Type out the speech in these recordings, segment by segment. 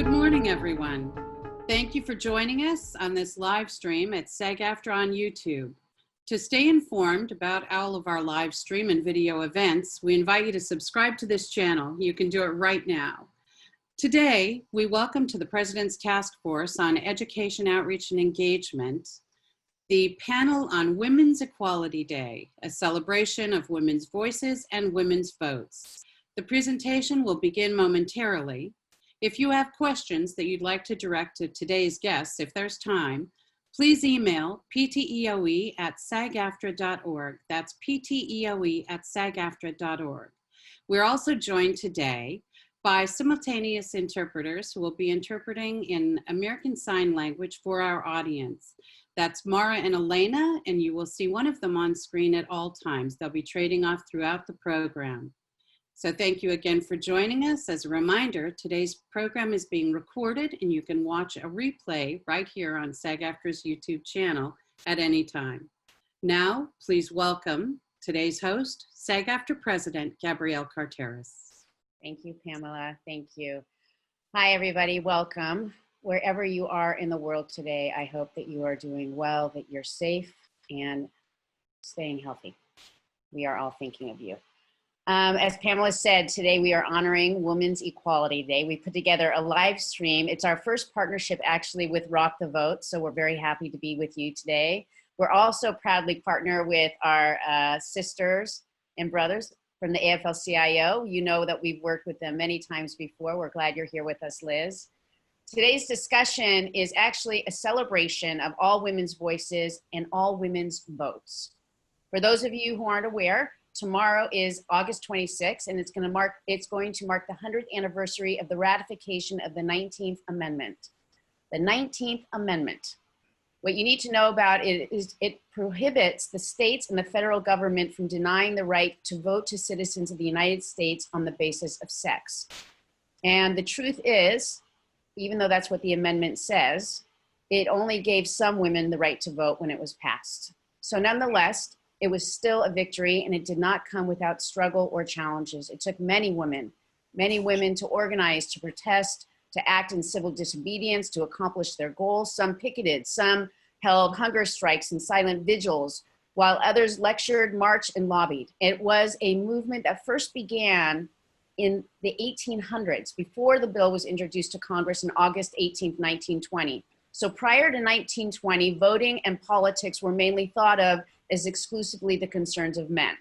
morning, everyone. Thank you for joining us on this live stream at SAG-AFTRA on YouTube. To stay informed about all of our live stream and video events, we invite you to subscribe to this channel. You can do it right now. Today, we welcome to the President's Task Force on Education, Outreach, and Engagement the panel on Women's Equality Day, a celebration of women's voices and women's votes. The presentation will begin momentarily. If you have questions that you'd like to direct to today's guests, if there's time, please email pteoe@sagaftra.org. That's pteoe@sagaftra.org. We're also joined today by simultaneous interpreters who will be interpreting in American Sign Language for our audience. That's Mara and Elena, and you will see one of them on screen at all times. They'll be trading off throughout the program. So thank you again for joining us. As a reminder, today's program is being recorded and you can watch a replay right here on SAG-AFTRA's YouTube channel at any time. Now, please welcome today's host, SAG-AFTRA President, Gabrielle Carteris. Thank you, Pamela. Thank you. Hi, everybody. Welcome. Wherever you are in the world today, I hope that you are doing well, that you're safe and staying healthy. We are all thinking of you. As Pamela said, today we are honoring Women's Equality Day. We put together a live stream. It's our first partnership actually with Rock the Vote, so we're very happy to be with you today. We're also proudly partner with our sisters and brothers from the AFL-CIO. You know that we've worked with them many times before. We're glad you're here with us, Liz. Today's discussion is actually a celebration of all women's voices and all women's votes. For those of you who aren't aware, tomorrow is August 26th, and it's going to mark the 100th anniversary of the ratification of the 19th Amendment. The 19th Amendment. What you need to know about it is it prohibits the states and the federal government from denying the right to vote to citizens of the United States on the basis of sex. And the truth is, even though that's what the amendment says, it only gave some women the right to vote when it was passed. So nonetheless, it was still a victory, and it did not come without struggle or challenges. It took many women to organize, to protest, to act in civil disobedience, to accomplish their goals. Some picketed, some held hunger strikes and silent vigils, while others lectured, marched, and lobbied. It was a movement that first began in the 1800s, before the bill was introduced to Congress on August 18th, 1920. So prior to 1920, voting and politics were mainly thought of as exclusively the concerns of men.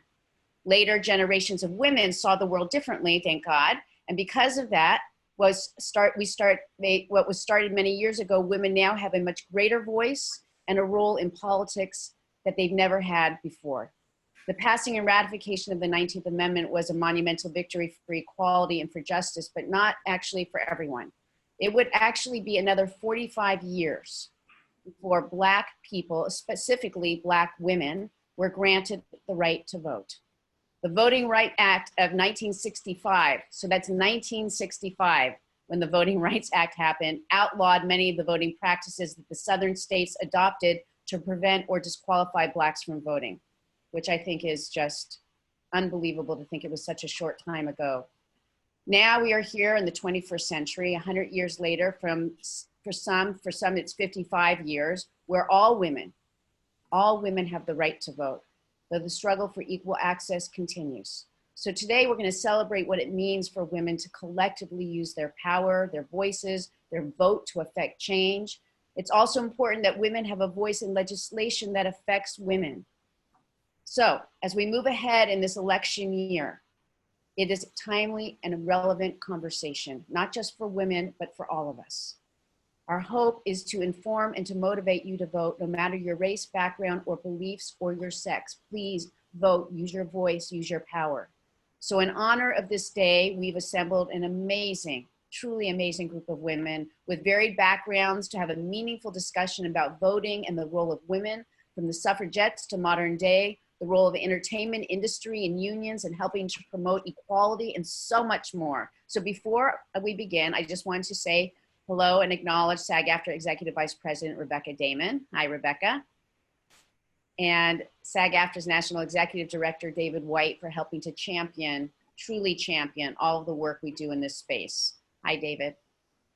Later generations of women saw the world differently, thank God. And because of that, what was started many years ago, women now have a much greater voice and a role in politics that they've never had before. The passing and ratification of the 19th Amendment was a monumental victory for equality and for justice, but not actually for everyone. It would actually be another 45 years before Black people, specifically Black women, were granted the right to vote. The Voting Rights Act of 1965, so that's 1965, when the Voting Rights Act happened, outlawed many of the voting practices that the Southern states adopted to prevent or disqualify Blacks from voting, which I think is just unbelievable to think it was such a short time ago. Now we are here in the 21st century, 100 years later, for some it's 55 years, where all women have the right to vote, though the struggle for equal access continues. So today we're going to celebrate what it means for women to collectively use their power, their voices, their vote to affect change. It's also important that women have a voice in legislation that affects women. So as we move ahead in this election year, it is a timely and relevant conversation, not just for women, but for all of us. Our hope is to inform and to motivate you to vote, no matter your race, background, or beliefs, or your sex. Please vote, use your voice, use your power. So in honor of this day, we've assembled an amazing, truly amazing group of women with varied backgrounds to have a meaningful discussion about voting and the role of women, from the suffragettes to modern day, the role of the entertainment industry and unions and helping to promote equality, and so much more. So before we begin, I just wanted to say hello and acknowledge SAG-AFTRA Executive Vice President Rebecca Damon. Hi, Rebecca. And SAG-AFTRA's National Executive Director David White for helping to truly champion all of the work we do in this space. Hi, David.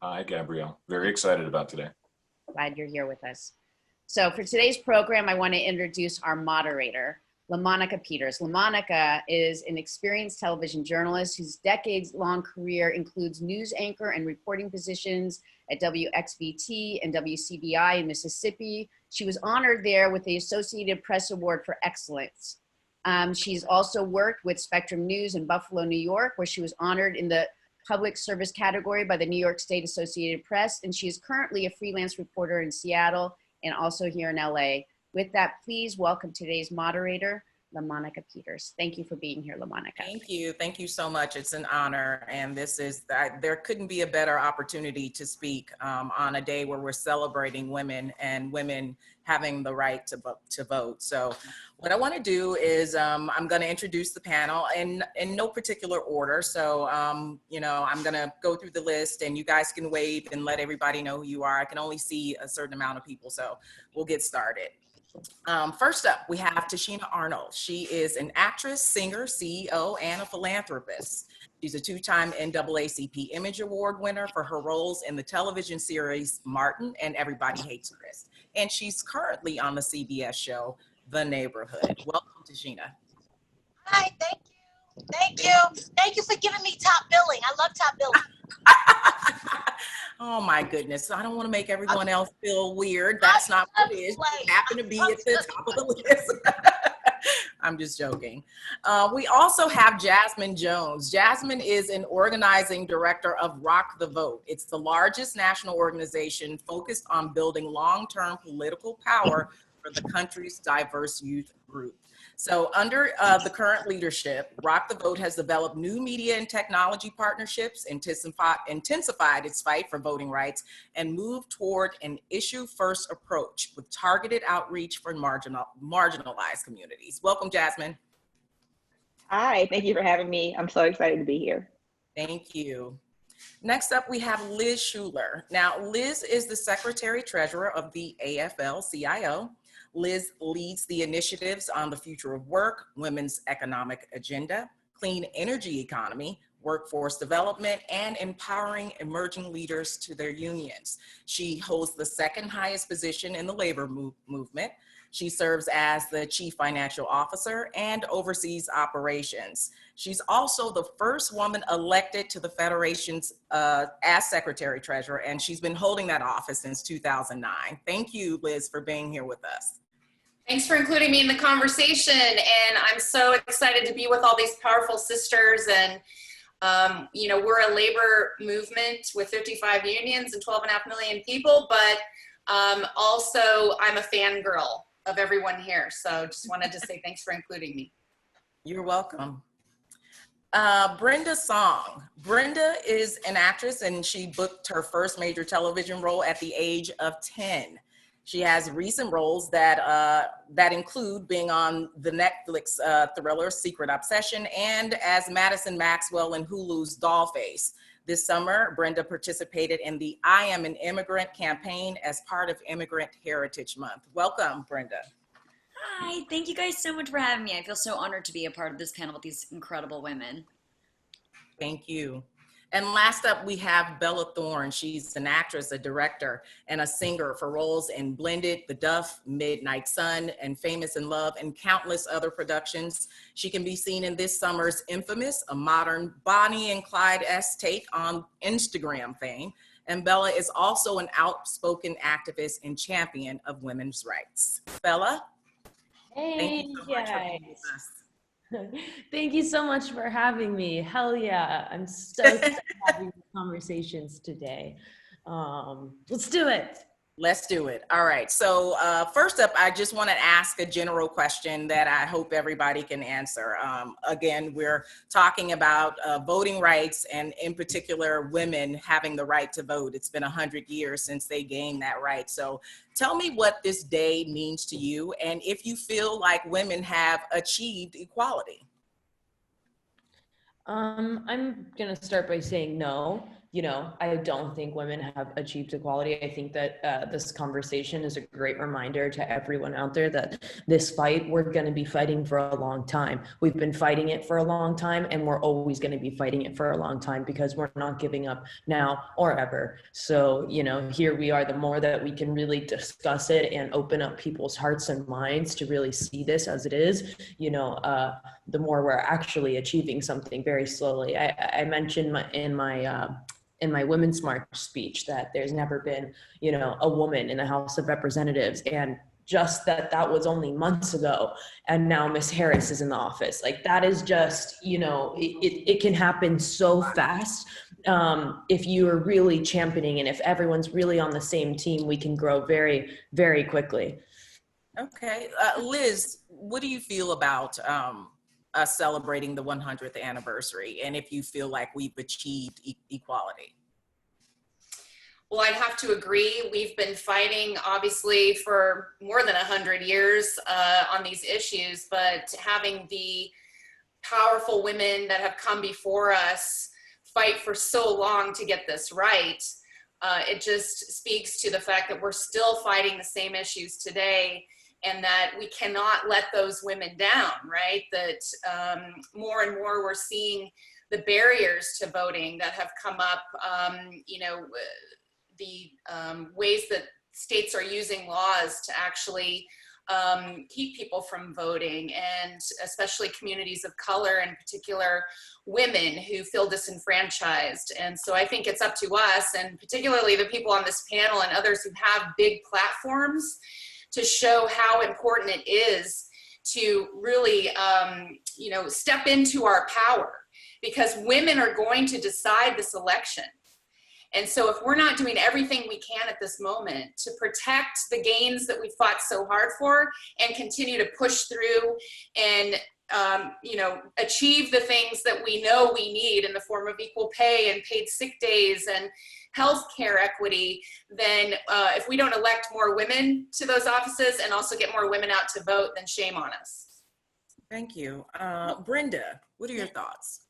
Hi, Gabrielle. Very excited about today. Glad you're here with us. So for today's program, I want to introduce our moderator, LaMonica Peters. LaMonica is an experienced television journalist whose decades-long career includes news anchor and reporting positions at WXVT and WCBI in Mississippi. She was honored there with the Associated Press Award for Excellence. She's also worked with Spectrum News in Buffalo, New York, where she was honored in the public service category by the New York State Associated Press, and she is currently a freelance reporter in Seattle and also here in LA. With that, please welcome today's moderator, LaMonica Peters. Thank you for being here, LaMonica. Thank you. Thank you so much. It's an honor. And this is, there couldn't be a better opportunity to speak on a day where we're celebrating women and women having the right to vote. So what I want to do is I'm going to introduce the panel in no particular order. So, I'm going to go through the list and you guys can wave and let everybody know who you are. I can only see a certain amount of people, so we'll get started. First up, we have Tichina Arnold. She is an actress, singer, CEO, and a philanthropist. She's a two-time NAACP Image Award winner for her roles in the television series Martin and Everybody Hates Chris. And she's currently on the CBS show, The Neighborhood. Welcome, Tichina. Hi, thank you. Thank you. Thank you for giving me top billing. I love top billing. Oh my goodness. I don't want to make everyone else feel weird. That's not what it is. You happen to be at the top of the list. I'm just joking. We also have Jasmine Jones. Jasmine is an organizing director of Rock the Vote. It's the largest national organization focused on building long-term political power for the country's diverse youth group. So under the current leadership, Rock the Vote has developed new media and technology partnerships, intensified its fight for voting rights, and moved toward an issue-first approach with targeted outreach for marginalized communities. Welcome, Jasmine. Hi, thank you for having me. I'm so excited to be here. Thank you. Next up, we have Liz Shuler. Now, Liz is the Secretary-Treasurer of the AFL-CIO. Liz leads the initiatives on the future of work, women's economic agenda, clean energy economy, workforce development, and empowering emerging leaders to their unions. She holds the second highest position in the labor movement. She serves as the Chief Financial Officer and oversees operations. She's also the first woman elected to the Federation's as Secretary Treasurer, and she's been holding that office since 2009. Thank you, Liz, for being here with us. Thanks for including me in the conversation, and I'm so excited to be with all these powerful sisters. And we're a labor movement with 55 unions and 12.5 million people, but also I'm a fangirl of everyone here. So just wanted to say thanks for including me. You're welcome. Brenda Song. Brenda is an actress and she booked her first major television role at the age of 10. She has recent roles that include being on the Netflix thriller Secret Obsession and as Madison Maxwell in Hulu's Dollface. This summer, Brenda participated in the I Am an Immigrant campaign as part of Immigrant Heritage Month. Welcome, Brenda. Hi, thank you guys so much for having me. I feel so honored to be a part of this panel with these incredible women. Thank you. And last up, we have Bella Thorne. She's an actress, a director, and a singer for roles in Blended, The Duff, Midnight Sun, and Famous in Love, and countless other productions. She can be seen in this summer's Infamous, a modern Bonnie and Clyde-esque take on Instagram fame. And Bella is also an outspoken activist and champion of women's rights. Bella? Hey, thank you so much for being with us. Thank you so much for having me. Hell yeah. I'm so excited having these conversations today. Let's do it. Let's do it. All right. So first up, I just want to ask a general question that I hope everybody can answer. Again, we're talking about voting rights and in particular, women having the right to vote. It's been 100 years since they gained that right. So tell me what this day means to you and if you feel like women have achieved equality. I'm going to start by saying no. you know, I don't think women have achieved equality. I think that this conversation is a great reminder to everyone out there that this fight, we're going to be fighting for a long time. We've been fighting it for a long time, and we're always going to be fighting it for a long time because we're not giving up now or ever. So, you know, here we are. The more that we can really discuss it and open up people's hearts and minds to really see this as it is, you know, the more we're actually achieving something very slowly. I mentioned in my Women's March speech that there's never been, you know, a woman in the House of Representatives, and just that was only months ago, and now Miss Harris is in the office. Like, that is just, you know, it can happen so fast. If you are really championing, and if everyone's really on the same team, we can grow very, very quickly. Okay, Liz, what do you feel about us celebrating the 100th anniversary, and if you feel like we've achieved equality? Well, I'd have to agree. We've been fighting, obviously, for more than 100 years on these issues, but having the powerful women that have come before us fight for so long to get this right, it just speaks to the fact that we're still fighting the same issues today, and that we cannot let those women down, right? That more and more we're seeing the barriers to voting that have come up, you know, the ways that states are using laws to actually keep people from voting, and especially communities of color, in particular women who feel disenfranchised. And so I think it's up to us, and particularly the people on this panel and others who have big platforms, to show how important it is to really, you know, step into our power, because women are going to decide this election. And so if we're not doing everything we can at this moment to protect the gains that we fought so hard for, and continue to push through and, you know, achieve the things that we know we need in the form of equal pay and paid sick days and healthcare equity, then if we don't elect more women to those offices and also get more women out to vote, then shame on us. Thank you. Brenda, what are your thoughts?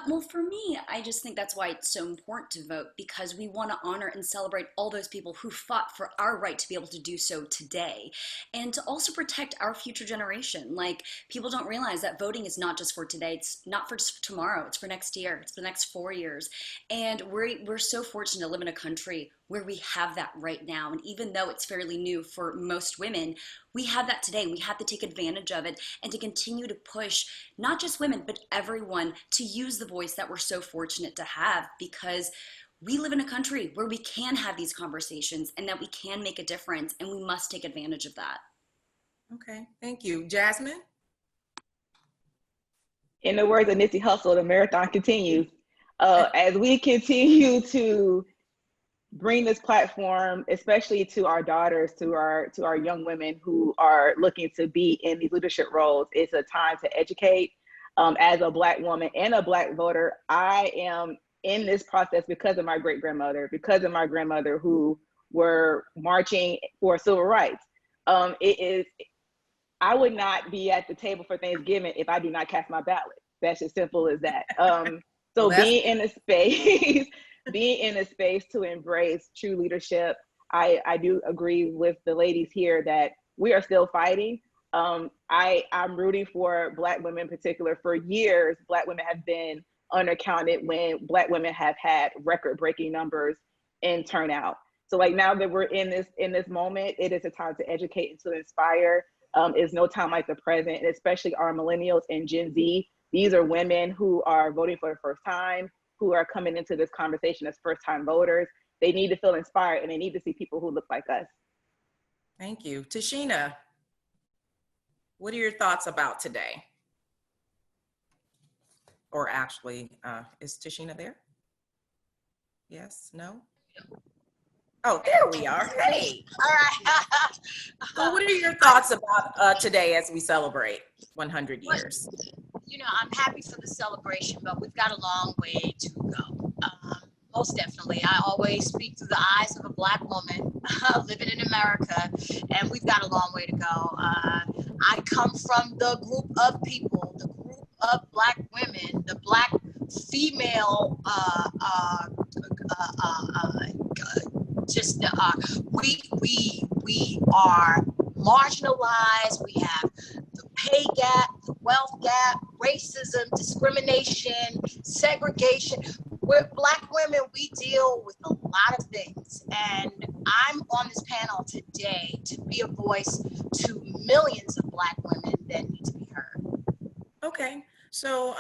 Well, for me, I just think that's why it's so important to vote, because we want to honor and celebrate all those people who fought for our right to be able to do so today, and to also protect our future generation. Like, people don't realize that voting is not just for today. It's not for just tomorrow. It's for next year. It's for the next 4 years. And we're so fortunate to live in a country where we have that right now. And even though it's fairly new for most women, we have that today. We have to take advantage of it and to continue to push not just women, but everyone to use the voice that we're so fortunate to have, because we live in a country where we can have these conversations and that we can make a difference, and we must take advantage of that. Okay, thank you. Jasmine? In the words of Nipsey Hussle, the marathon continues. As we continue to bring this platform, especially to our daughters, to our young women who are looking to be in these leadership roles, it's a time to educate. As a Black woman and a Black voter, I am in this process because of my great-grandmother, because of my grandmother who were marching for civil rights. I would not be at the table for Thanksgiving if I do not cast my ballot. That's as simple as that. So being in a space, to embrace true leadership, I do agree with the ladies here that we are still fighting. I'm rooting for Black women in particular. For years, Black women have been undercounted when Black women have had record-breaking numbers in turnout. So like, now that we're in this moment, it is a time to educate and to inspire. It's no time like the present, and especially our millennials and Gen Z. These are women who are voting for the first time, who are coming into this conversation as first-time voters. They need to feel inspired, and they need to see people who look like us. Thank you. Tichina, what are your thoughts about today? Or actually, is Tichina there? Yes, no? Oh, there we are. Hey. All right. So what are your thoughts about today as we celebrate 100 years? You know, I'm happy for the celebration, but we've got a long way to go. Most definitely. I always speak through the eyes of a Black woman living in America, and we've got a long way to go. I come from the group of people, the group of Black women, the Black female we are marginalized. We have the pay gap, the wealth gap, racism, discrimination, segregation. We're Black women, we deal with a lot of things. And I'm on this panel today to be a voice to millions of Black women that need to be heard. Okay. So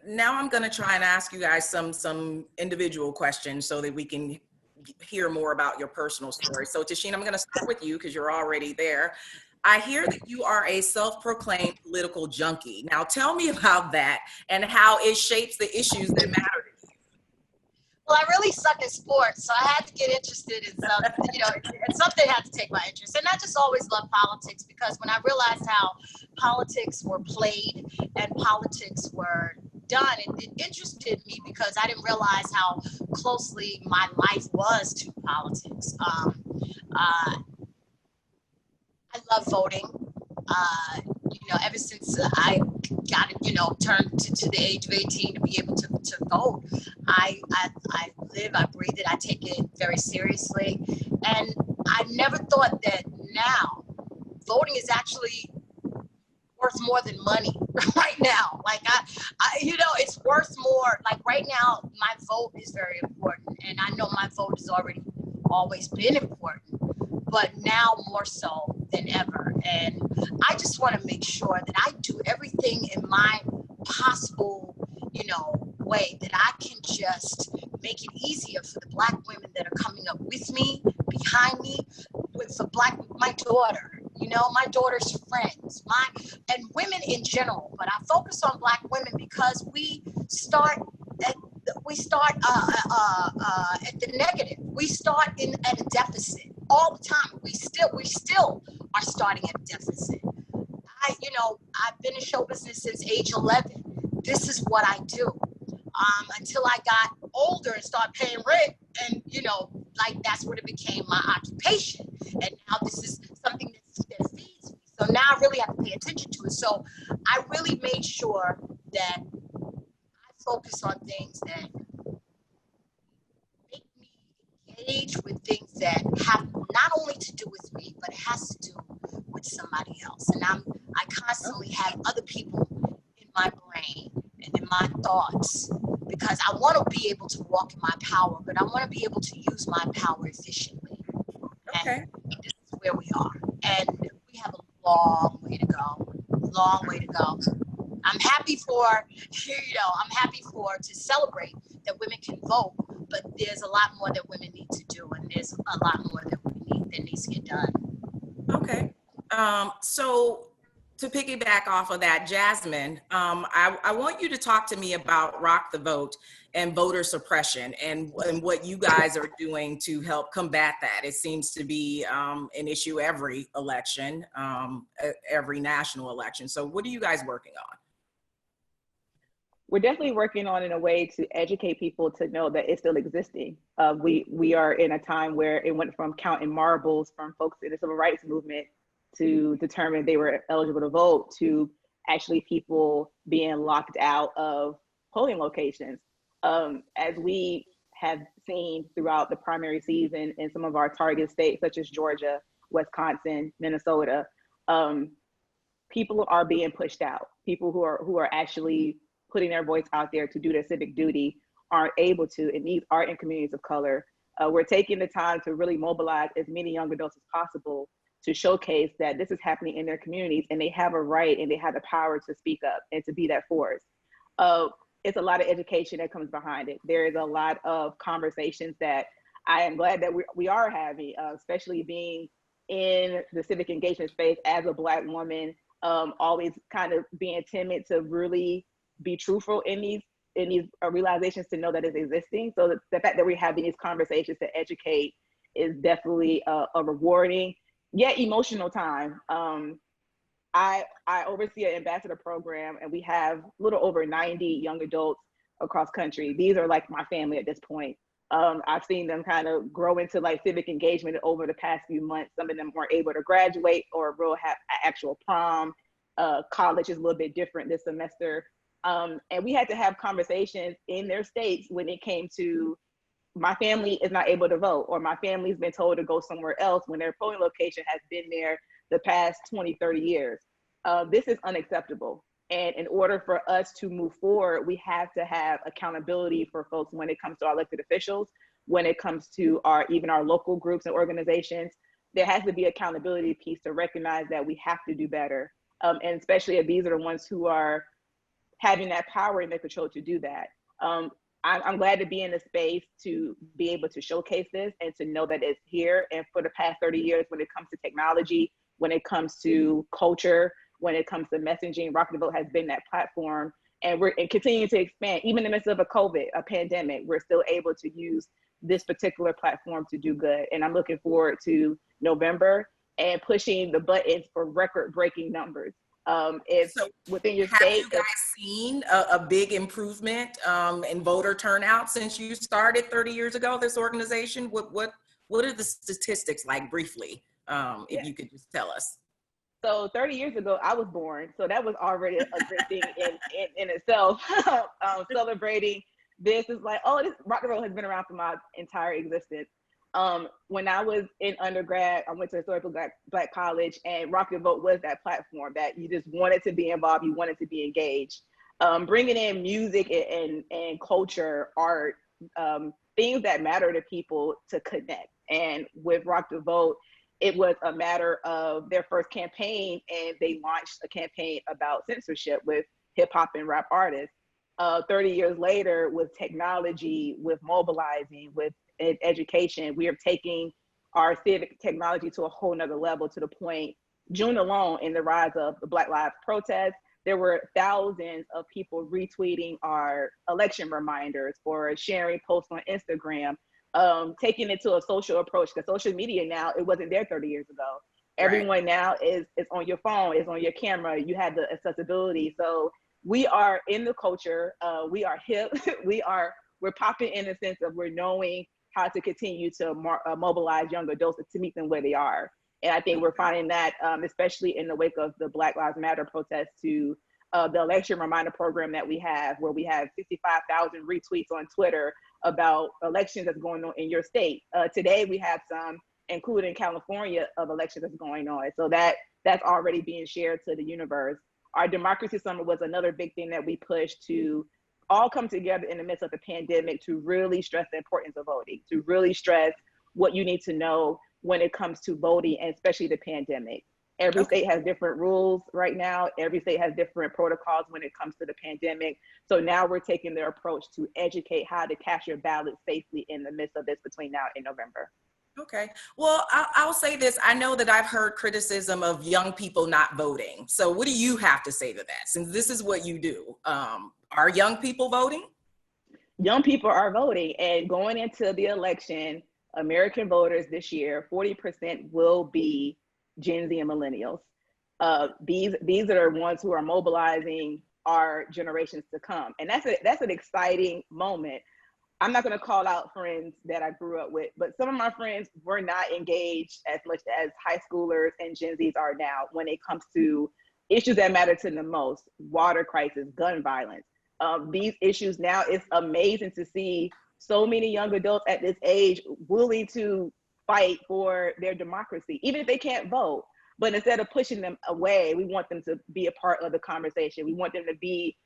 now I'm going to try and ask you guys some individual questions so that we can hear more about your personal story. So Tichina, I'm going to start with you because you're already there. I hear that you are a self-proclaimed political junkie. Now tell me about that and how it shapes the issues that matter to you. Well, I really suck at sports, so I had to get interested in something, and something had to take my interest. And I just always loved politics, because when I realized how politics were played and politics were done, it interested me, because I didn't realize how closely my life was to politics. I love voting. Ever since I got turned to the age of 18 to be able to vote, I live, I breathe it, I take it very seriously. And I never thought that now voting is actually worth more than money right now. Like it's worth more. Like right now, my vote is very important, and I know my vote has always been important, but now more so than ever. And I just want to make sure that I do everything in my possible, way that I can just make it easier for the Black women that are coming up with me, behind me, my daughter, my daughter's friends, and women in general. But I focus on Black women because we start at the negative. We start at a deficit all the time. We still are starting at a deficit. I've been in show business since age 11. This is what I do. Until I got older and started paying rent, and that's what it became my occupation. And now this is something that feeds me. So now I really have to pay attention to it. So I really made sure that I focus on things that make me engage with things that have not only to do with me, but it has to do with somebody else. And I constantly have other people in my brain and in my thoughts, because I want to be able to walk in my power, but I want to be able to use my power efficiently. Okay. And this is where we are. And we have a long way to go. I'm happy to celebrate that women can vote, but there's a lot more that women need to do, and there's a lot more that needs to get done. Okay. So to piggyback off of that, Jasmine, I want you to talk to me about Rock the Vote and voter suppression and what you guys are doing to help combat that. It seems to be an issue every election, every national election. So what are you guys working on? We're definitely working on in a way to educate people to know that it's still existing. We are in a time where it went from counting marbles from folks in the civil rights movement to determine they were eligible to vote, to actually people being locked out of polling locations. As we have seen throughout the primary season in some of our target states, such as Georgia, Wisconsin, Minnesota, people are being pushed out. People who are actually putting their voice out there to do their civic duty aren't able to, and these are in communities of color. We're taking the time to really mobilize as many young adults as possible to showcase that this is happening in their communities, and they have a right and they have the power to speak up and to be that force. It's a lot of education that comes behind it. There is a lot of conversations that I am glad that we are having, especially being in the civic engagement space as a Black woman, always kind of being timid to really be truthful in these realizations, to know that it's existing. So the fact that we're having these conversations to educate is definitely a rewarding yet emotional time. I oversee an ambassador program, and we have a little over 90 young adults across country. These are like my family at this point. I've seen them kind of grow into like civic engagement over the past few months. Some of them weren't able to graduate or will have actual prom. College is a little bit different this semester. And we had to have conversations in their states when it came to my family is not able to vote, or my family's been told to go somewhere else when their polling location has been there the past 20, 30 years. This is unacceptable. And in order for us to move forward, we have to have accountability for folks when it comes to our elected officials, when it comes to even our local groups and organizations. There has to be accountability piece to recognize that we have to do better. And especially if these are the ones who are having that power and the control to do that. I'm glad to be in a space to be able to showcase this and to know that it's here. And for the past 30 years, when it comes to technology, when it comes to culture, when it comes to messaging, Rock the Vote has been that platform. And we're continuing to expand. Even in the midst of a pandemic, we're still able to use this particular platform to do good. And I'm looking forward to November and pushing the buttons for record-breaking numbers. If So within your have state, you guys seen a big improvement in voter turnout since you started 30 years ago, this organization? What are the statistics like briefly, if you could just tell us? So 30 years ago, I was born. So that was already a great thing in itself. Celebrating this is like, oh, this rock and roll has been around for my entire existence. When I was in undergrad, I went to historical Black college, and Rock the Vote was that platform that you just wanted to be involved, you wanted to be engaged. Bringing in music and culture, art, things that matter to people to connect. And with Rock the Vote, it was a matter of their first campaign, and they launched a campaign about censorship with hip hop and rap artists. 30 years later, with technology, with Mobilizing, with education, we are taking our civic technology to a whole nother level, to the point, June alone, in the rise of the Black Lives protests, there were thousands of people retweeting our election reminders or sharing posts on Instagram, taking it to a social approach, because social media now, it wasn't there 30 years ago. Everyone now is on your phone, is on your camera, you have the accessibility. So we are in the culture, we are hip, we're popping in the sense of we're knowing how to continue to mobilize young adults to meet them where they are. And I think we're finding that, especially in the wake of the Black Lives Matter protests, to the election reminder program that we have, where we have 65,000 retweets on Twitter about elections that's going on in your state. Today we have some, including California, of elections that's going on. So that's already being shared to the universe. Our Democracy Summit was another big thing that we pushed to all come together in the midst of the pandemic to really stress the importance of voting, to really stress what you need to know when it comes to voting, and especially the pandemic. Every state has different rules right now. Every state has different protocols when it comes to the pandemic. So now we're taking the approach to educate how to cast your ballot safely in the midst of this between now and November. Okay. Well, I'll say this. I know that I've heard criticism of young people not voting. So what do you have to say to that, since this is what you do? Are young people voting? Young people are voting, and going into the election, American voters this year, 40% will be Gen Z and millennials. These are the ones who are mobilizing our generations to come. And that's an exciting moment. I'm not going to call out friends that I grew up with, but some of my friends were not engaged as much as high schoolers and Gen Zs are now when it comes to issues that matter to them most: water crisis, gun violence. These issues now, it's amazing to see so many young adults at this age willing to fight for their democracy, even if they can't vote. But instead of pushing them away, we want them to be a part of the conversation. We want them to be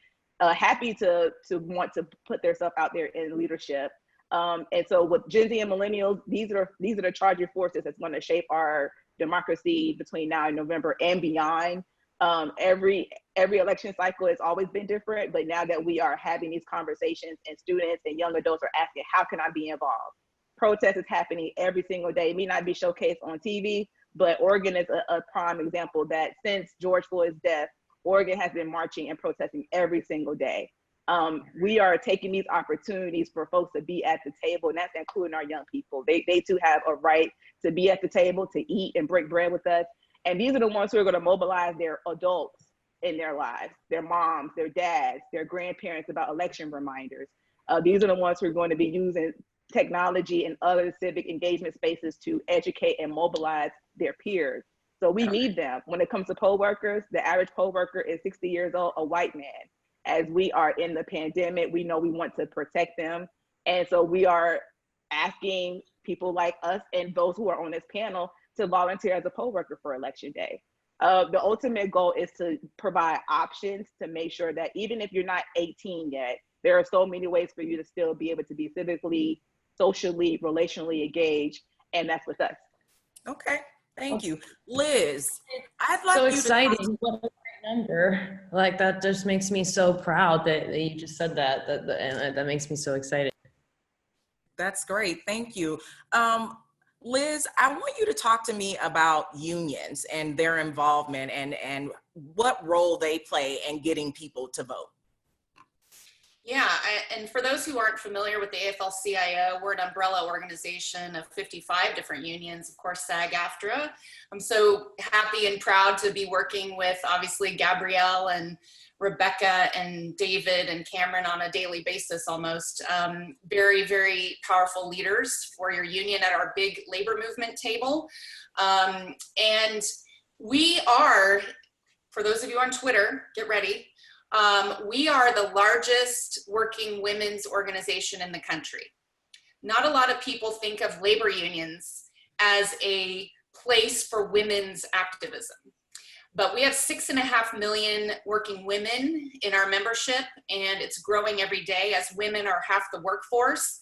happy to want to put themselves out there in leadership. And so with Gen Z and millennials, these are the charging forces that's going to shape our democracy between now and November and beyond. Every election cycle has always been different, but now that we are having these conversations and students and young adults are asking, how can I be involved? Protest is happening every single day. It may not be showcased on TV, but Oregon is a prime example that since George Floyd's death, Oregon has been marching and protesting every single day. We are taking these opportunities for folks to be at the table, and that's including our young people. They too have a right to be at the table, to eat and break bread with us. And these are the ones who are going to mobilize their adults in their lives, their moms, their dads, their grandparents, about election reminders. These are the ones who are going to be using technology and other civic engagement spaces to educate and mobilize their peers. So we need them. When it comes to poll workers, the average poll worker is 60 years old, a white man. As we are in the pandemic, we know we want to protect them. And so we are asking people like us and those who are on this panel to volunteer as a poll worker for election day. The ultimate goal is to provide options to make sure that even if you're not 18 yet, there are so many ways for you to still be able to be civically, socially, relationally engaged, and that's with us. Okay, thank you. Liz, I'd like So you to exciting. What a great number. Like, that just makes me so proud that you just said that. That makes me so excited. That's great, thank you. Liz, I want you to talk to me about unions and their involvement and what role they play in getting people to vote. Yeah, and for those who aren't familiar with the AFL-CIO, we're an umbrella organization of 55 different unions, of course, SAG-AFTRA. I'm so happy and proud to be working with, obviously, Gabrielle and Rebecca and David and Cameron on a daily basis almost. Very, very powerful leaders for your union at our big labor movement table. And we are, for those of you on Twitter, get ready. We are the largest working women's organization in the country. Not a lot of people think of labor unions as a place for women's activism, but we have 6.5 million working women in our membership, and it's growing every day. As women are half the workforce,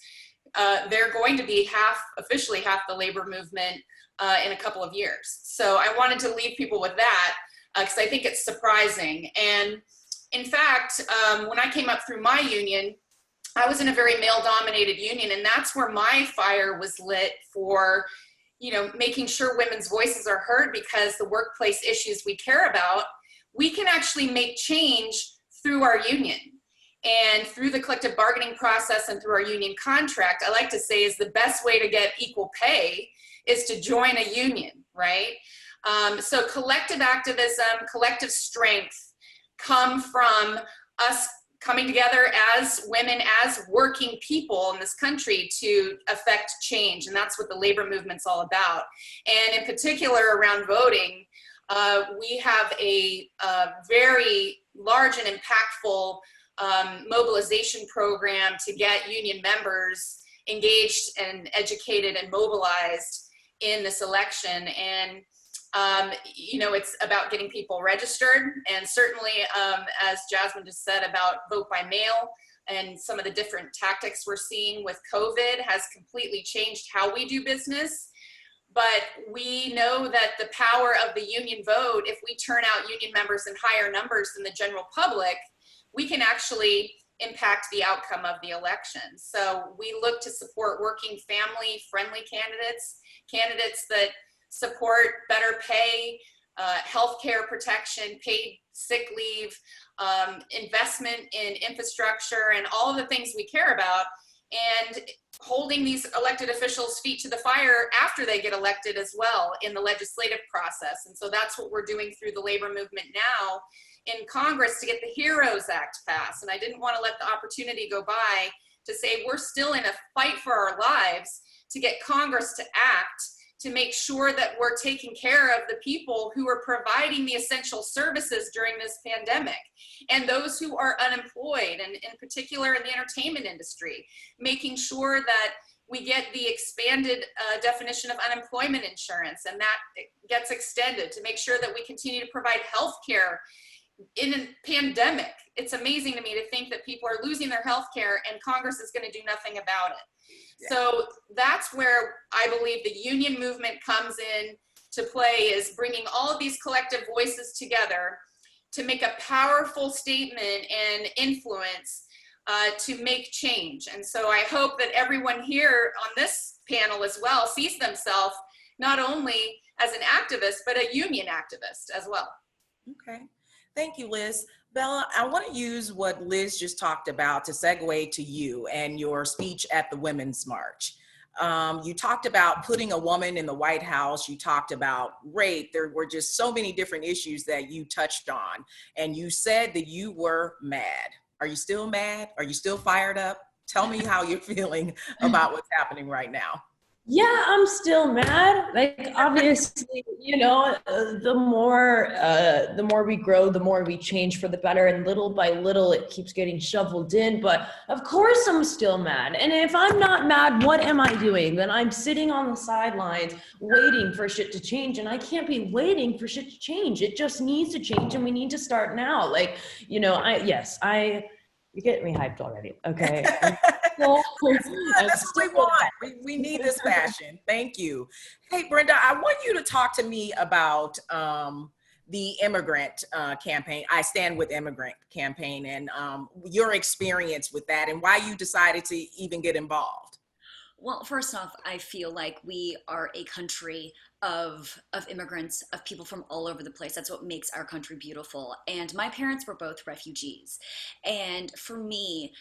they're going to be officially half the labor movement in a couple of years. So I wanted to leave people with that because I think it's surprising. And in fact, when I came up through my union, I was in a very male-dominated union, and that's where my fire was lit for, you know, making sure women's voices are heard, because the workplace issues we care about, we can actually make change through our union and through the collective bargaining process and through our union contract. I like to say is the best way to get equal pay is to join a union, right? So collective activism, collective strength come from us coming together as women, as working people in this country to affect change. And that's what the labor movement's all about. And in particular around voting, we have a very large and impactful mobilization program to get union members engaged and educated and mobilized in this election. And you know, it's about getting people registered, and certainly, as Jasmine just said, about vote by mail and some of the different tactics we're seeing with COVID has completely changed how we do business. But we know that the power of the union vote, if we turn out union members in higher numbers than the general public, we can actually impact the outcome of the election. So we look to support working family-friendly candidates that support better pay, healthcare protection, paid sick leave, investment in infrastructure, and all of the things we care about, and holding these elected officials' feet to the fire after they get elected as well in the legislative process. And so that's what we're doing through the labor movement now in Congress to get the HEROES Act passed. And I didn't want to let the opportunity go by to say we're still in a fight for our lives to get Congress to act, to make sure that we're taking care of the people who are providing the essential services during this pandemic, and those who are unemployed, and in particular in the entertainment industry, making sure that we get the expanded definition of unemployment insurance, and that gets extended to make sure that we continue to provide health care in a pandemic. It's amazing to me to think that people are losing their health care and Congress is going to do nothing about it. So that's where I believe the union movement comes in to play, is bringing all of these collective voices together to make a powerful statement and influence to make change. And so I hope that everyone here on this panel as well sees themselves not only as an activist, but a union activist as well. Okay, thank you, Liz. Bella, I want to use what Liz just talked about to segue to you and your speech at the Women's March. You talked about putting a woman in the White House. You talked about rape. There were just so many different issues that you touched on. And you said that you were mad. Are you still mad? Are you still fired up? Tell me how you're feeling about what's happening right now. Yeah, I'm still mad. Like, obviously, you know, the more we grow, the more we change for the better, and little by little it keeps getting shoveled in. But of course I'm still mad. And if I'm not mad, what am I doing? Then I'm sitting on the sidelines waiting for shit to change, and I can't be waiting for shit to change. It just needs to change, and we need to start now. Like, you know, you're getting me hyped already. Okay. That's what we want. We need this passion. Thank you. Hey, Brenda, I want you to talk to me about the immigrant campaign, I Stand With Immigrant campaign, and your experience with that and why you decided to even get involved. Well, first off, I feel like we are a country of immigrants, of people from all over the place. That's what makes our country beautiful. And my parents were both refugees. And for me,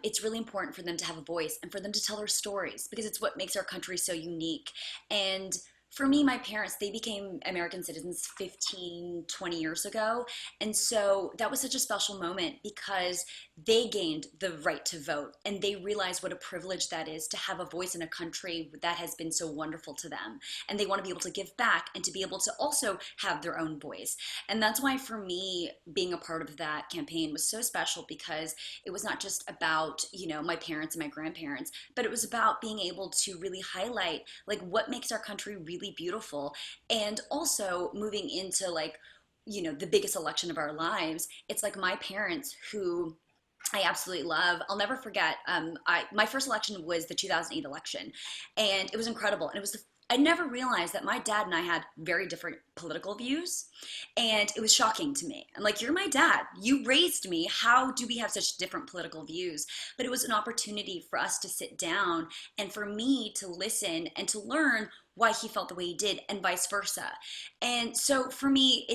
it's really important for them to have a voice and for them to tell their stories, because it's what makes our country so unique. And for me, my parents, they became American citizens 15, 20 years ago. And so that was such a special moment because they gained the right to vote, and they realized what a privilege that is to have a voice in a country that has been so wonderful to them. And they want to be able to give back and to be able to also have their own voice. And that's why for me, being a part of that campaign was so special, because it was not just about, you know, my parents and my grandparents, but it was about being able to really highlight like what makes our country really beautiful. And also moving into, like, you know, the biggest election of our lives, it's like my parents, who I absolutely love. I'll never forget. My first election was the 2008 election, and it was incredible. And it was I never realized that my dad and I had very different political views, and it was shocking to me. I'm like, you're my dad. You raised me. How do we have such different political views? But it was an opportunity for us to sit down and for me to listen and to learn why he felt the way he did, and vice versa. And so for me,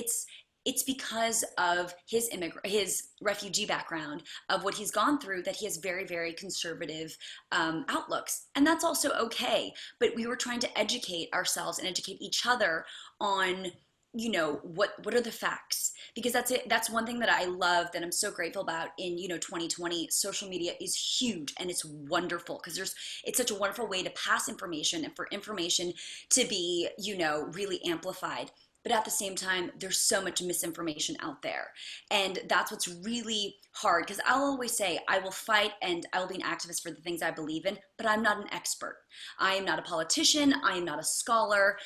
it's because of his refugee background, of what he's gone through, that he has very, very conservative outlooks. And that's also okay. But we were trying to educate ourselves and educate each other on, you know, what are the facts? Because that's it. That's one thing that I love, that I'm so grateful about in, you know, 2020. Social media is huge, and it's wonderful because it's such a wonderful way to pass information and for information to be, you know, really amplified. But at the same time, there's so much misinformation out there. And that's what's really hard, because I'll always say I will fight and I will be an activist for the things I believe in, but I'm not an expert. I am not a politician. I am not a scholar.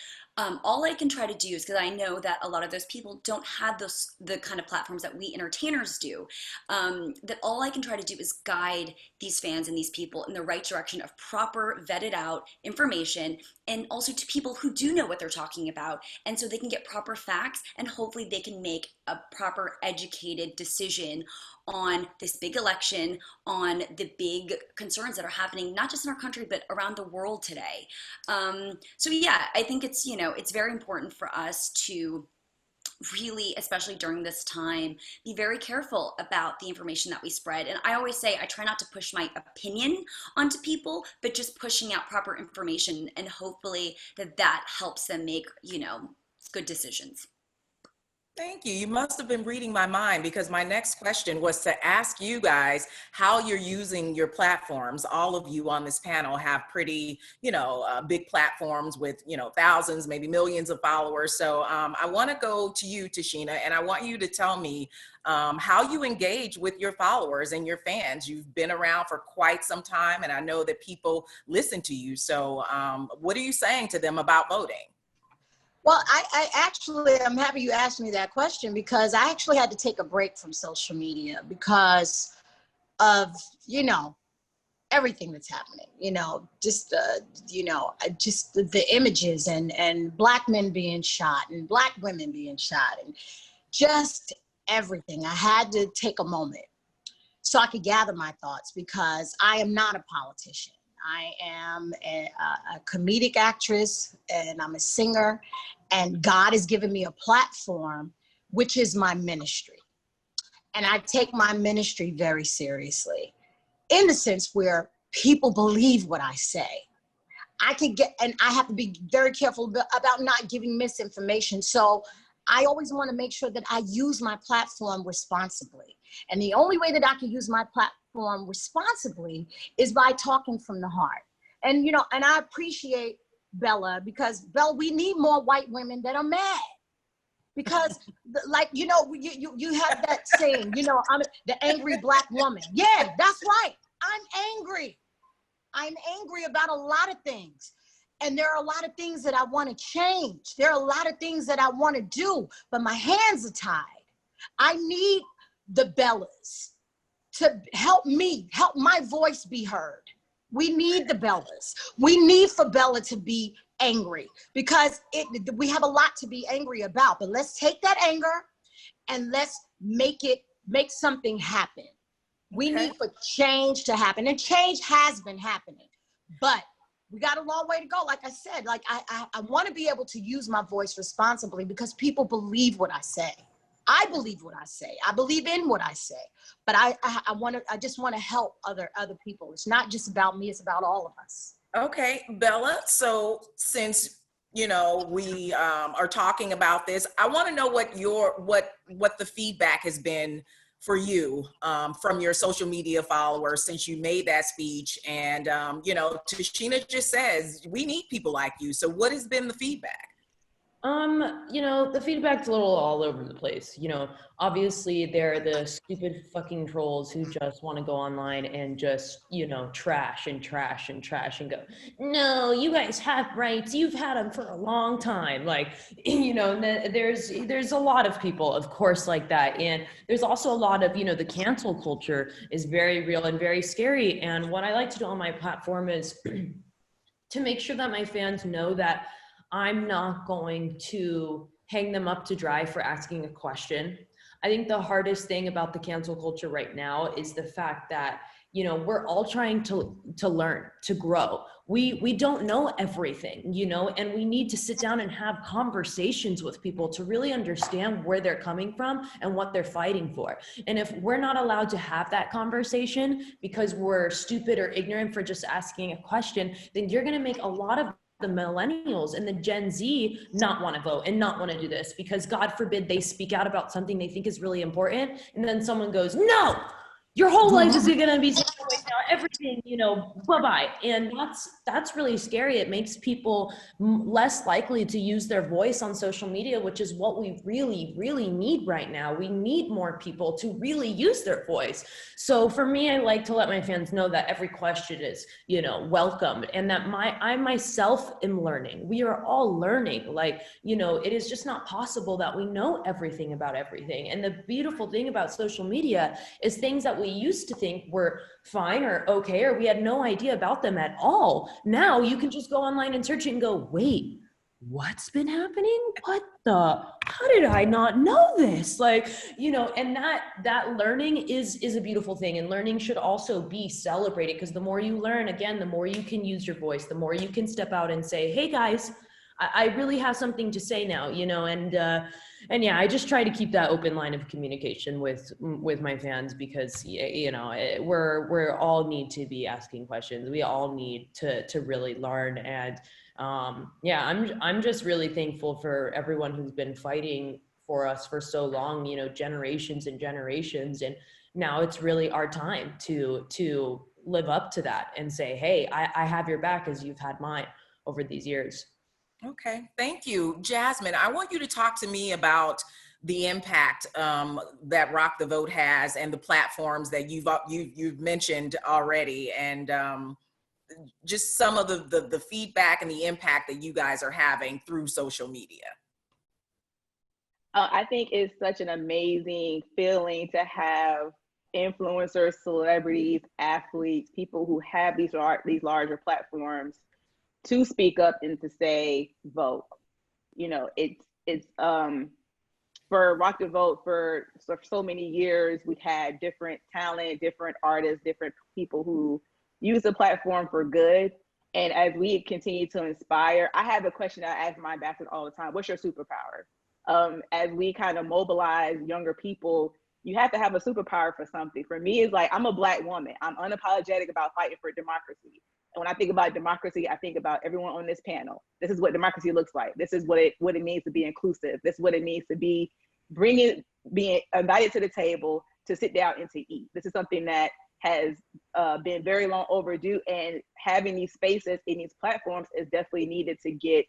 All I can try to do is, because I know that a lot of those people don't have the kind of platforms that we entertainers do, that all I can try to do is guide these fans and these people in the right direction of proper vetted out information, and also to people who do know what they're talking about, and so they can get proper facts, and hopefully they can make a proper educated decision on this big election, on the big concerns that are happening, not just in our country, but around the world today. So yeah, I think it's, you know, it's very important for us to really, especially during this time, be very careful about the information that we spread. And I always say, I try not to push my opinion onto people, but just pushing out proper information, and hopefully that helps them make, you know, good decisions. Thank you. You must have been reading my mind, because my next question was to ask you guys how you're using your platforms. All of you on this panel have pretty, you know, big platforms with, you know, thousands, maybe millions of followers. So I want to go to you, Tichina, and I want you to tell me how you engage with your followers and your fans. You've been around for quite some time, and I know that people listen to you. So what are you saying to them about voting? Well, I actually, I'm happy you asked me that question, because I actually had to take a break from social media because of, you know, everything that's happening, you know, just the images and Black men being shot and Black women being shot and just everything. I had to take a moment so I could gather my thoughts, because I am not a politician. I am a comedic actress, and I'm a singer, and God has given me a platform, which is my ministry. And I take my ministry very seriously, in the sense where people believe what I say. And I have to be very careful about not giving misinformation. So I always want to make sure that I use my platform responsibly. And the only way that I can use my platform responsibly is by talking from the heart. And, you know, and I appreciate Bella, because Bella, we need more white women that are mad. Because like, you know, you have that saying, you know, I'm the angry Black woman. Yeah, that's right. I'm angry. I'm angry about a lot of things. And there are a lot of things that I want to change. There are a lot of things that I want to do, but my hands are tied. I need the Bellas to help me, help my voice be heard. We need the Bellas. We need for Bella to be angry, because we have a lot to be angry about. But let's take that anger and let's make something happen. We need for change to happen, and change has been happening, but we got a long way to go. Like I said, like I want to be able to use my voice responsibly, because people believe what I say. I believe what I say. I believe in what I say. But I just want to help other people. It's not just about me. It's about all of us. Okay, Bella. So since, you know, we are talking about this, I want to know what the feedback has been for you from your social media followers since you made that speech. And, you know, Tichina just says, we need people like you. So what has been the feedback? You know, the feedback's a little all over the place. You know, obviously there are the stupid fucking trolls who just want to go online and just, you know, trash and go, no, you guys have rights. You've had them for a long time. Like, you know, there's a lot of people, of course, like that. And there's also a lot of, you know, the cancel culture is very real and very scary. And what I like to do on my platform is to make sure that my fans know that I'm not going to hang them up to dry for asking a question. I think the hardest thing about the cancel culture right now is the fact that, you know, we're all trying to learn, to grow. We don't know everything, you know, and we need to sit down and have conversations with people to really understand where they're coming from and what they're fighting for. And if we're not allowed to have that conversation because we're stupid or ignorant for just asking a question, then you're going to make a lot of the millennials and the Gen Z not want to vote and not want to do this, because God forbid they speak out about something they think is really important. And then someone goes, no, your whole life is going to be taken away now, everything, you know, bye-bye. And that's really scary. It makes people less likely to use their voice on social media, which is what we really, really need right now. We need more people to really use their voice. So for me, I like to let my fans know that every question is, you know, welcomed, and that I myself am learning. We are all learning. Like, you know, it is just not possible that we know everything about everything. And the beautiful thing about social media is things that we used to think were fine or okay, or we had no idea about them at all. Now you can just go online and search it and go, wait, what's been happening? How did I not know this? Like, you know, and that learning is a beautiful thing, and learning should also be celebrated, because the more you learn, again, the more you can use your voice, the more you can step out and say, hey guys, I really have something to say now, you know, and yeah, I just try to keep that open line of communication with my fans, because, you know, we're all need to be asking questions. We all need to really learn. And yeah, I'm just really thankful for everyone who's been fighting for us for so long, you know, generations and generations. And now it's really our time to live up to that and say, hey, I have your back as you've had mine over these years. Okay, thank you. Jasmine, I want you to talk to me about the impact that Rock the Vote has and the platforms that you've mentioned already, and just some of the feedback and the impact that you guys are having through social media. I think it's such an amazing feeling to have influencers, celebrities, athletes, people who have these larger platforms to speak up and to say, vote. You know, it's for Rock the Vote for so many years, we've had different talent, different artists, different people who use the platform for good. And as we continue to inspire, I have a question that I ask my ambassador all the time: what's your superpower? As we kind of mobilize younger people, you have to have a superpower for something. For me, it's like, I'm a Black woman. I'm unapologetic about fighting for democracy. And when I think about democracy, I think about everyone on this panel. This is what democracy looks like. This is what it means to be inclusive. This is what it means to being invited to the table, to sit down and to eat. This is something that has been very long overdue, and having these spaces in these platforms is definitely needed to get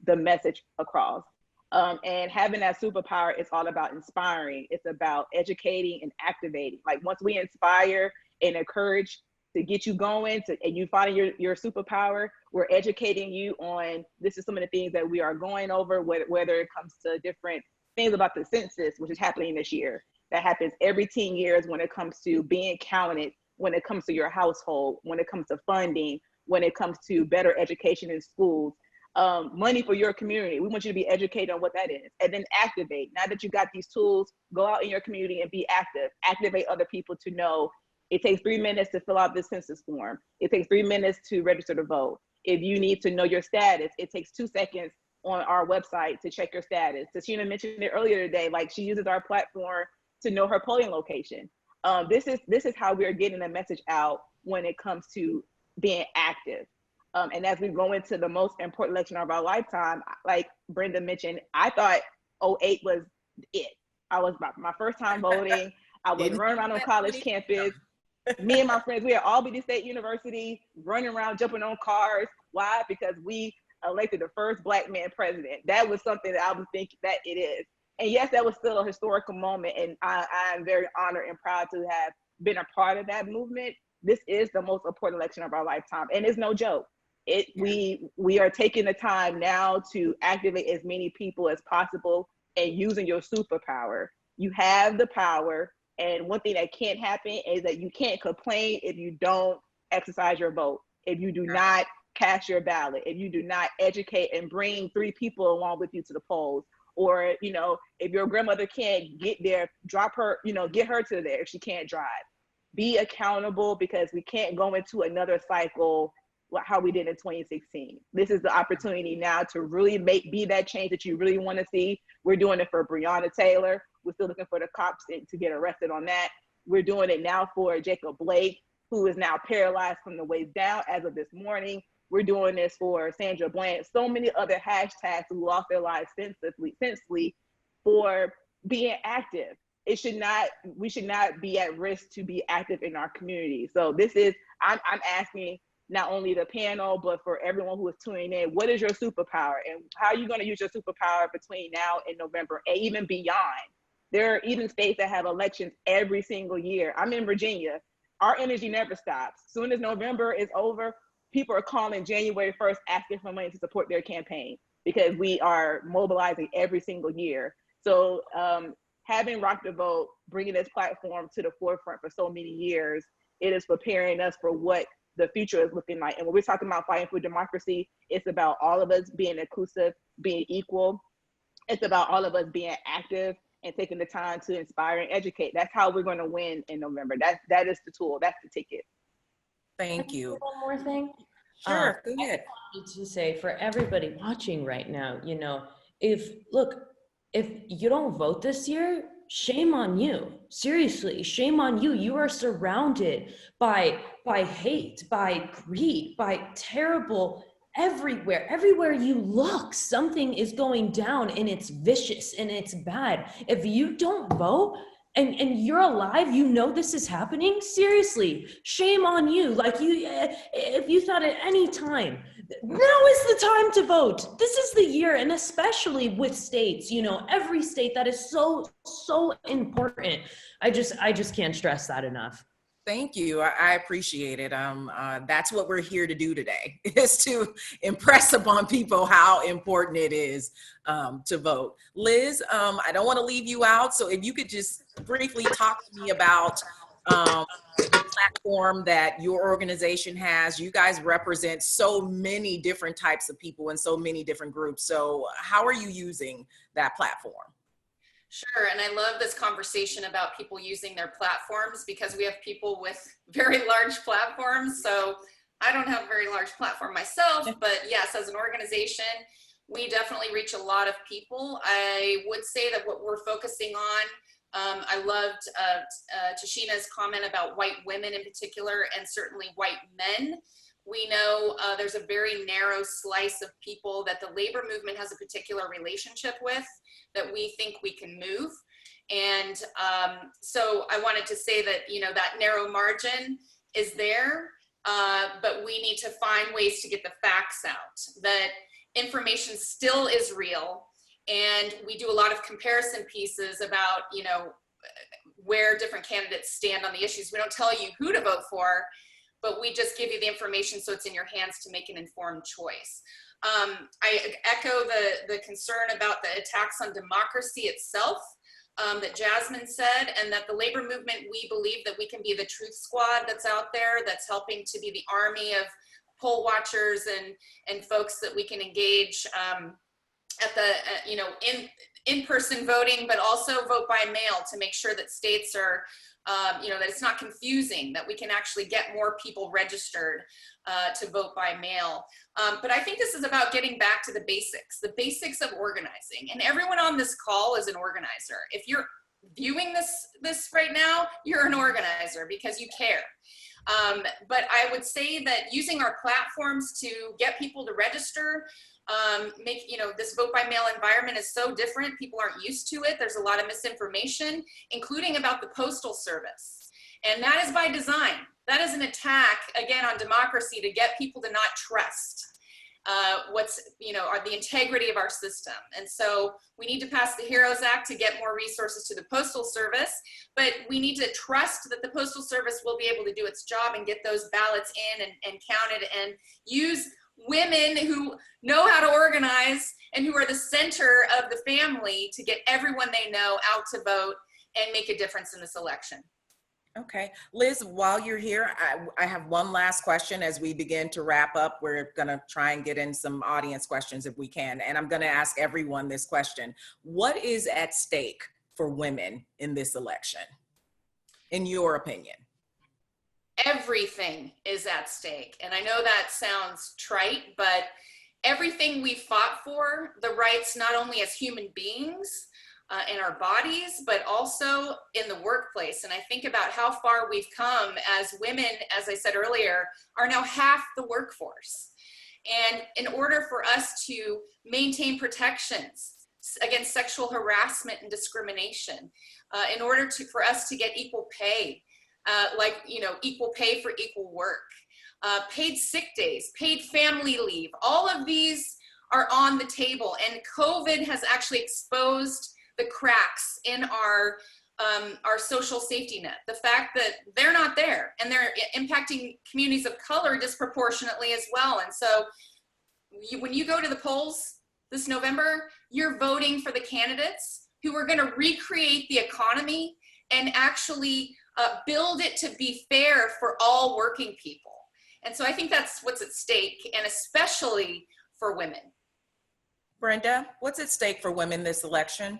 the message across. And having that superpower is all about inspiring. It's about educating and activating. Like once we inspire and encourage to get you going and you find your superpower, we're educating you on this is some of the things that we are going over, whether it comes to different things about the census, which is happening this year. That happens every 10 years when it comes to being counted, when it comes to your household, when it comes to funding, when it comes to better education in schools, money for your community. We want you to be educated on what that is. And then activate. Now that you got these tools, go out in your community and be active. Activate other people to know it takes 3 minutes to fill out this census form. It takes 3 minutes to register to vote. If you need to know your status, it takes 2 seconds on our website to check your status. Tichina mentioned it earlier today, like she uses our platform to know her polling location. This is how we are getting the message out when it comes to being active. And as we go into the most important election of our lifetime, like Brenda mentioned, I thought 08 was it. I was my first time voting. I was running around on college campus. Me and my friends, we at Albany State University, running around, jumping on cars. Why? Because we elected the first Black man president. That was something that I was thinking that it is. And yes, that was still a historical moment. And I am very honored and proud to have been a part of that movement. This is the most important election of our lifetime. And it's no joke. We are taking the time now to activate as many people as possible and using your superpower. You have the power. And one thing that can't happen is that you can't complain if you don't exercise your vote, if you do not cast your ballot, if you do not educate and bring 3 people along with you to the polls, or, you know, if your grandmother can't get there, drop her, you know, get her to there if she can't drive. Be accountable, because we can't go into another cycle how we did in 2016. This is the opportunity now to really be that change that you really want to see. We're doing it for Breonna Taylor. We're still looking for the cops to get arrested on that. We're doing it now for Jacob Blake, who is now paralyzed from the waist down as of this morning. We're doing this for Sandra Bland. So many other hashtags who lost their lives senselessly for being active. We should not be at risk to be active in our community. So this is, I'm asking not only the panel, but for everyone who is tuning in, what is your superpower and how are you going to use your superpower between now and November and even beyond? There are even states that have elections every single year. I'm in Virginia. Our energy never stops. Soon as November is over, people are calling January 1st asking for money to support their campaign because we are mobilizing every single year. So having Rock the Vote, bringing this platform to the forefront for so many years, it is preparing us for what the future is looking like. And when we're talking about fighting for democracy, it's about all of us being inclusive, being equal. It's about all of us being active and taking the time to inspire and educate. That's how we're going to win in November. That is the tool. That's the ticket. Thank you. One more thing. Sure, go ahead. I wanted to say for everybody watching right now, you know, if you don't vote this year, shame on you. Seriously, shame on you. You are surrounded by hate, by greed, by terrible everywhere you look, something is going down and it's vicious and it's bad. If you don't vote and you're alive, you know this is happening, seriously, shame on you. Like if you thought at any time, now is the time to vote. This is the year, and especially with states, you know, every state, that is so important. I just can't stress that enough. Thank you. I appreciate it. That's what we're here to do today, is to impress upon people how important it is to vote. Liz, I don't want to leave you out, so if you could just briefly talk to me about the platform that your organization has. You guys represent so many different types of people and so many different groups. So how are you using that platform? Sure, and I love this conversation about people using their platforms, because we have people with very large platforms. So I don't have a very large platform myself, but yes, as an organization, we definitely reach a lot of people. I would say that what we're focusing on, I loved Tichina's comment about white women in particular, and certainly white men. We know there's a very narrow slice of people that the labor movement has a particular relationship with, that we think we can move. And so I wanted to say that, you know, that narrow margin is there, but we need to find ways to get the facts out, that information still is real. And we do a lot of comparison pieces about, you know, where different candidates stand on the issues. We don't tell you who to vote for, but we just give you the information so it's in your hands to make an informed choice. I echo the concern about the attacks on democracy itself that Jasmine said, and that the labor movement, we believe that we can be the truth squad that's out there, that's helping to be the army of poll watchers and folks that we can engage at the, you know, in-person voting, but also vote by mail to make sure that states are, you know, that it's not confusing, that we can actually get more people registered to vote by mail. But I think this is about getting back to the basics of organizing. And everyone on this call is an organizer. If you're viewing this right now, you're an organizer because you care. But I would say that using our platforms to get people to register, you know, this vote by mail environment is so different. People aren't used to it. There's a lot of misinformation, including about the postal service. And that is by design. That is an attack, again, on democracy to get people to not trust you know, the integrity of our system. And so we need to pass the HEROES Act to get more resources to the Postal Service, but we need to trust that the Postal Service will be able to do its job and get those ballots in and counted, and use women who know how to organize and who are the center of the family to get everyone they know out to vote and make a difference in this election. Okay, Liz, while you're here, I have one last question as we begin to wrap up. We're gonna try and get in some audience questions if we can, and I'm gonna ask everyone this question. What is at stake for women in this election, in your opinion? Everything is at stake. And I know that sounds trite, but everything we fought for, the rights not only as human beings in our bodies, but also in the workplace. And I think about how far we've come as women, as I said earlier, are now half the workforce. And in order for us to maintain protections against sexual harassment and discrimination, in order for us to get equal pay, like, you know, equal pay for equal work, paid sick days, paid family leave, all of these are on the table. And COVID has actually exposed the cracks in our social safety net. The fact that they're not there, and they're impacting communities of color disproportionately as well. And so when you go to the polls this November, you're voting for the candidates who are gonna recreate the economy and actually build it to be fair for all working people. And so I think that's what's at stake, and especially for women. Brenda, what's at stake for women this election?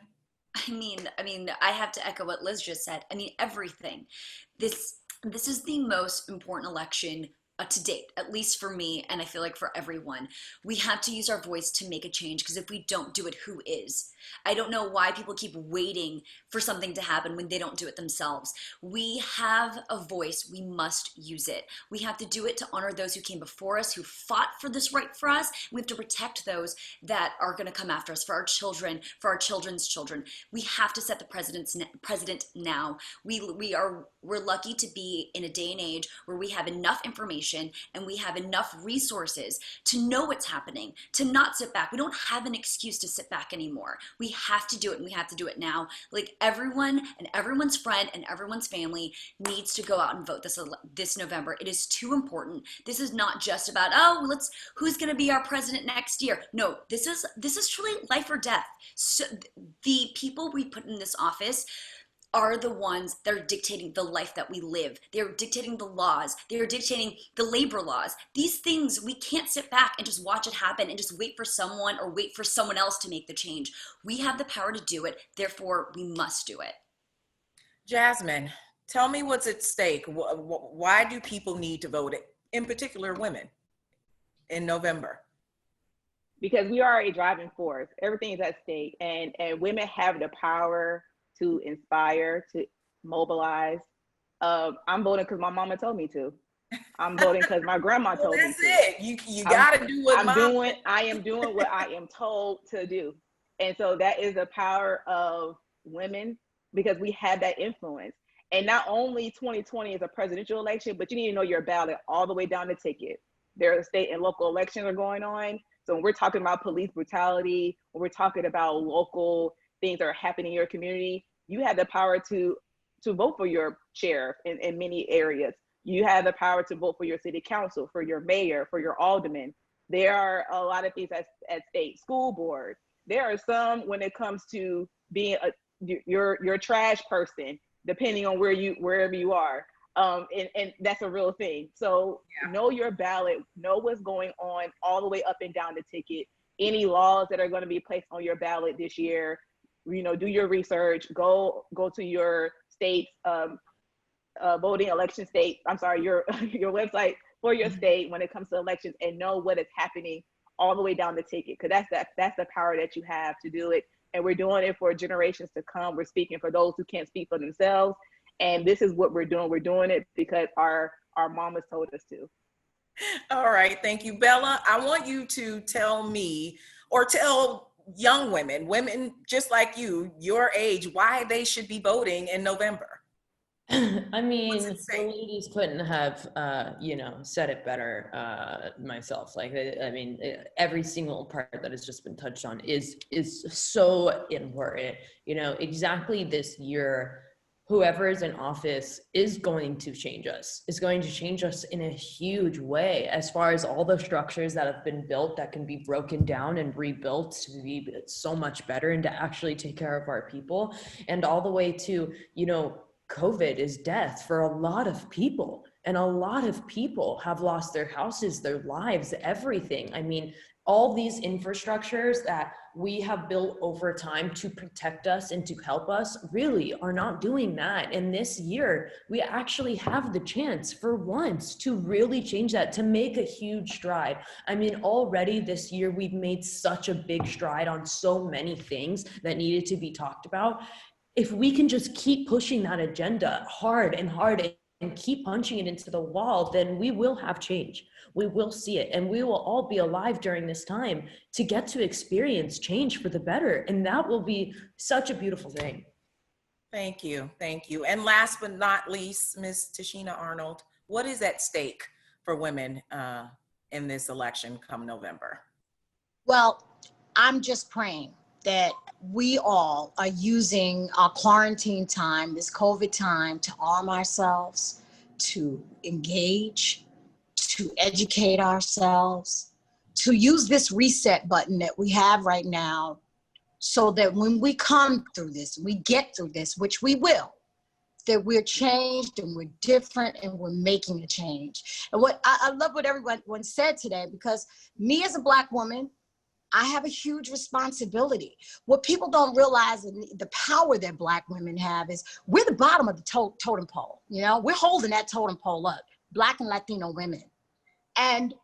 I mean, I have to echo what Liz just said. I mean, everything. This is the most important election to date, at least for me, and I feel like for everyone. We have to use our voice to make a change, because if we don't do it, who is? I don't know why people keep waiting for something to happen when they don't do it themselves. We have a voice. We must use it. We have to do it to honor those who came before us, who fought for this right for us. We have to protect those that are going to come after us, for our children, for our children's children. We have to set the president now. We're lucky to be in a day and age where we have enough information and we have enough resources to know what's happening, to not sit back. We don't have an excuse to sit back anymore. We have to do it, and we have to do it now. Like, everyone and everyone's friend and everyone's family needs to go out and vote this November. It is too important. This is not just about, who's going to be our president next year. No, this is truly life or death. So the people we put in this office are the ones that are dictating the life that we live. They're dictating the laws. They're dictating the labor laws. These things, we can't sit back and just watch it happen and just wait for someone or wait for someone else to make the change. We have the power to do it. Therefore, we must do it. Jasmine, tell me what's at stake. Why do people need to vote, in particular women, in November? Because we are a driving force. Everything is at stake, and women have the power to inspire, to mobilize. I'm voting because my mama told me to. I'm voting because my grandma told me to. That's it. You gotta do what I am doing what I am told to do. And so that is the power of women because we have that influence. And not only 2020 is a presidential election, but you need to know your ballot all the way down the ticket. There are state and local elections are going on. So when we're talking about police brutality, when we're talking about local things that are happening in your community, you have the power to vote for your sheriff in many areas. You have the power to vote for your city council, for your mayor, for your alderman. There are a lot of things at state, school board. There are some when it comes to being your trash person, depending on wherever you are. And that's a real thing. So know your ballot, know what's going on all the way up and down the ticket. Any laws that are going to be placed on your ballot this year, do your research, go to your state's voting election state. I'm sorry, your website for your state when it comes to elections, and know what is happening all the way down the ticket, because that's the power that you have to do it. And we're doing it for generations to come. We're speaking for those who can't speak for themselves. And this is what we're doing. We're doing it because our mamas told us to. All right, thank you. Bella, I want you to tell me, or tell young women just like you, your age, why they should be voting in November. I mean, the ladies couldn't have, said it better myself. Like, I mean, every single part that has just been touched on is so important. Exactly this year, whoever is in office is going to change us. Is going to change us in a huge way, as far as all the structures that have been built that can be broken down and rebuilt to be so much better and to actually take care of our people, and all the way to, COVID is death for a lot of people, and a lot of people have lost their houses, their lives, everything. I mean, all these infrastructures that we have built over time to protect us and to help us really are not doing that. And this year, we actually have the chance for once to really change that, to make a huge stride. I mean, already this year, we've made such a big stride on so many things that needed to be talked about. If we can just keep pushing that agenda hard and keep punching it into the wall, then we will have change. We will see it, and we will all be alive during this time to get to experience change for the better. And that will be such a beautiful thing. Thank you. Thank you. And last but not least, Ms. Tichina Arnold, what is at stake for women in this election come November? Well, I'm just praying that we all are using our quarantine time, this COVID time, to arm ourselves, to engage, to educate ourselves, to use this reset button that we have right now, so that when we come through this, we get through this, which we will, that we're changed and we're different and we're making a change. And what I love what everyone said today, because me as a Black woman, I have a huge responsibility. What people don't realize, and the power that Black women have, is we're the bottom of the totem pole. We're holding that totem pole up, Black and Latino women. And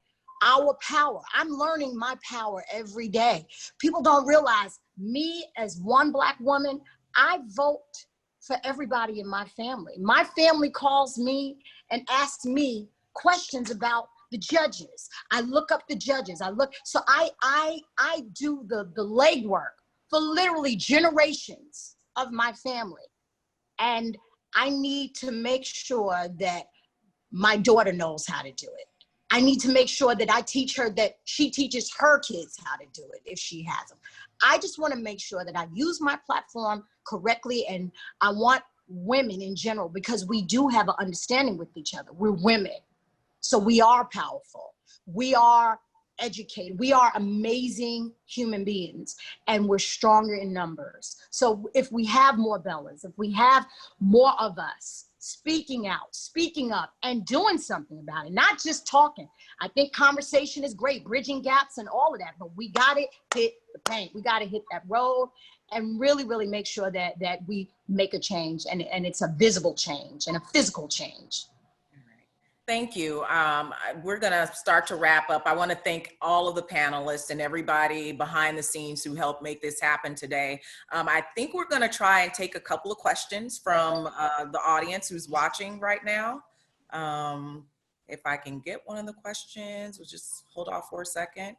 our power, I'm learning my power every day. People don't realize, me as one Black woman, I vote for everybody in my family. My family calls me and asks me questions about the judges. I look up the judges. So I do the legwork for literally generations of my family. And I need to make sure that my daughter knows how to do it. I need to make sure that I teach her, that she teaches her kids how to do it if she has them. I just want to make sure that I use my platform correctly, and I want women in general, because we do have an understanding with each other. We're women. So we are powerful. We are educated. We are amazing human beings, and we're stronger in numbers. So if we have more Bellas, if we have more of us speaking out, speaking up, and doing something about it, not just talking. I think conversation is great, bridging gaps and all of that, but we got to hit the paint. We got to hit that road and really, really make sure that we make a change, and it's a visible change and a physical change. Thank you. We're going to start to wrap up. I want to thank all of the panelists and everybody behind the scenes who helped make this happen today. I think we're going to try and take a couple of questions from the audience who's watching right now. If I can get one of the questions, we'll just hold off for a second.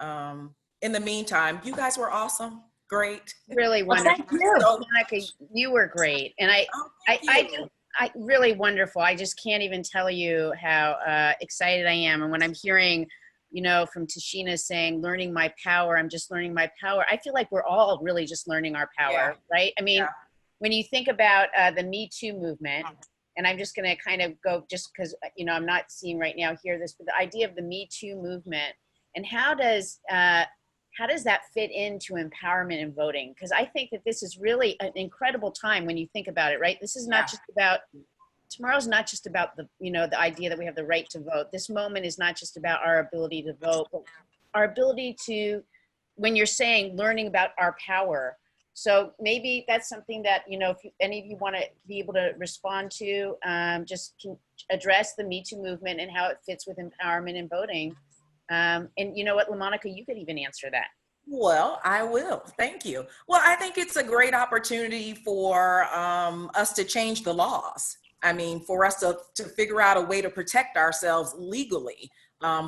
In the meantime, you guys were awesome. great. Really Well, wonderful. thank you. So, Monica, you were great. And I really wonderful. I just can't even tell you how excited I am. And when I'm hearing, you know, from Tichina saying, learning my power, I'm just learning my power. I feel like we're all really just learning our power, right? I mean, when you think about the Me Too movement, and I'm just going to kind of go just because, you know, I'm not seeing right now here this, but the idea of the Me Too movement and how does that fit into empowerment and voting? Because I think that this is really an incredible time when you think about it, right? This is not just about, tomorrow's not just about the, you know, the idea that we have the right to vote. This moment is not just about our ability to vote, but our ability to, when you're saying learning about our power. So maybe that's something that, you know, if any of you want to be able to respond to, just can address the Me Too movement and how it fits with empowerment and voting. And you know what, LaMonica, you could even answer that. Well, I will. Thank you. Well, I think it's a great opportunity for us to change the laws. I mean, for us to figure out a way to protect ourselves legally